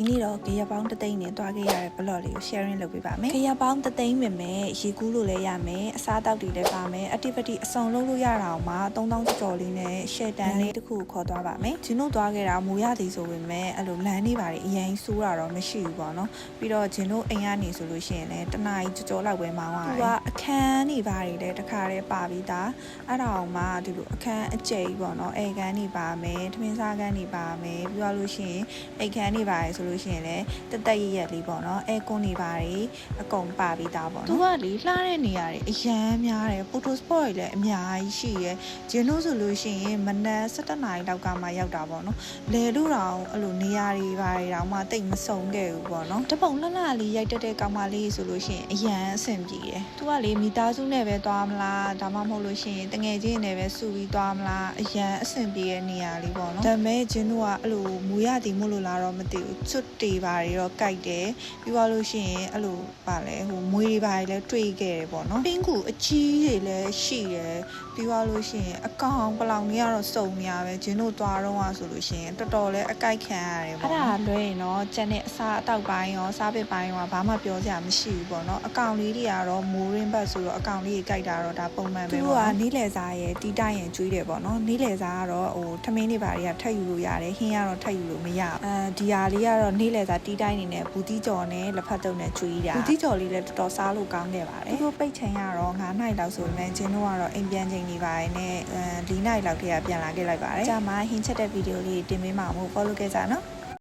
ဒီနေ့တော့ကြရပေါင်းတသိန်းနဲ့တွားခဲ့ရတဲ့ vlog လေးကို sharing လုပ်ပေးပါမယ်။ကြရပေါင်းတသိန်းပဲမယ်ရေကူးလို့လည်းရမယ်အစားတောက်တွေလည်းပါမယ် activity အစုံလုပ်လို့ရတာအောင်မှာ3000ကျော်လေးနဲ့ share တန်းလေးတစ်ခုခေါ်သွားပါမယ်။ဂျင်းတို့တွားခဲ့တာမိုးရသည်ဆိုပေမဲ့အဲ့လိုလမ်းနေပါလေအရင်ဆိုးတာတော့မရှိဘူးပေါ့နော်။ပြီးတော့ဂျင်းတို့အိမ်ကနေဆိုလို့ရှိရင်လည်းတနားကြီးကြော်လောက်ပဲမောင်းရတယ်။သူကအခန်းနေပါလေတခါတည်းပါပြီးသားအဲ့ဒါအောင်မှဒီလိုအခန်းအကျယ်ကြီးပေါ့နော်အိမ်ခန်းနေပါမယ်ထမင်းစားခန်းနေပါမယ်ပြီးတော့လို့ရှိရင်အိမ်ခန်းနေပါလေဆိုလို့ရှိရင်လည်းတက်ရက်လေးပေါ့နော်အဲကွန်နေပါတယ်အကုန်ပါပြီးသားပေါ့နော်သူကလေလှတဲ့နေရာတွေအရန်များတယ် photo spot တွေလည်းအများကြီးရှိရယ်ဂျင်းတို့ဆိုလို့ရှိရင်မနက်7 နာရီလောက်ကမှရောက်တာပေါ့နော်လဲလို့တော့အဲ့လိုနေရာတွေပါတယ်တော့မှတိတ်မစုံခဲ့ဘူးပေါ့နော်တပုံလှလှလေးရိုက်တက်တဲ့ကောင်မလေးဆိုလို့ရှိရင်အရန်အဆင်ပြေတယ်သူကလေမိသားစုနဲ့ပဲသွားမလားဒါမှမဟုတ်လို့ရှိရင်တငယ်ချင်းနဲ့ပဲစုပြီးသွားမလားအရန်အဆင်ပြေတဲ့နေရာလေးပေါ့နော်ဒါပေမဲ့ဂျင်းတို့ကအဲ့လိုမူရသည်မို့လို့လားတော့မသိဘူးချွတ်တေးပါတယ်တော့ကြိုက်တယ်ပြီးသွားလို့ရှိရင်အဲ့လိုပါလဲဟိုမွေးတွေပါတယ်လည်းတွေ့ခဲ့တယ်ပေါ့နော်ပင်းကူအကြီးတွေလည်းရှိတယ်ပြီးသွားလို့ရှိရင်အကောင်ပလောင်တွေကတော့စုံနေရပဲဂျင်းတို့သွားတော့ဆိုလို့ရှိရင်တော်တော်လေးအကြိုက်ခံရတယ်ပေါ့အဲ့ဒါလွဲရင်တော့ကျန်တဲ့အစားအတောက်ပိုင်းရောစားပစ်ပိုင်းရောဘာမှပြောစရာမရှိဘူးပေါ့နော်အကောင်လေးတွေကတော့မိုးရင်းဘတ်ဆိုတော့အကောင်လေးတွေကြိုက်တာတော့ဒါပုံမှန်ပဲပေါ့သူကနီးလေစားရဲ့တီးတိုက်ရင်ကျွေးတယ်ပေါ့နော်နီးလေစားကတော့ဟိုထမင်းတွေပါတွေကထပ်ယူလို့ရတယ်ဟင်းကတော့ထပ်ယူလို့မရဒီဟာလေးကတော့နီးလေစားတီးတိုက်နေနဲ့ဘူးတီးကြော်နဲ့လက်ဖက်တုပ်နဲ့ကျွေးတာဘူးတီးကြော်လေးလည်းတော်တော်စားလို့ကောင်းခဲ့ပါတယ်သူတို့ပိတ်ချိန်ကတော့9 နာရီလောက်ဆိုရင်ကျင်းတို့ကတော့အိမ်ပြန်ချိန်နေပါတယ်နဲ့4 နာရီလောက်တည်းကပြန်လာခဲ့လိုက်ပါတယ်ကြာမှဟင်းချက်တဲ့ဗီဒီယိုလေးတင်ပေးမှာမို့ follow ခဲ့ကြနော်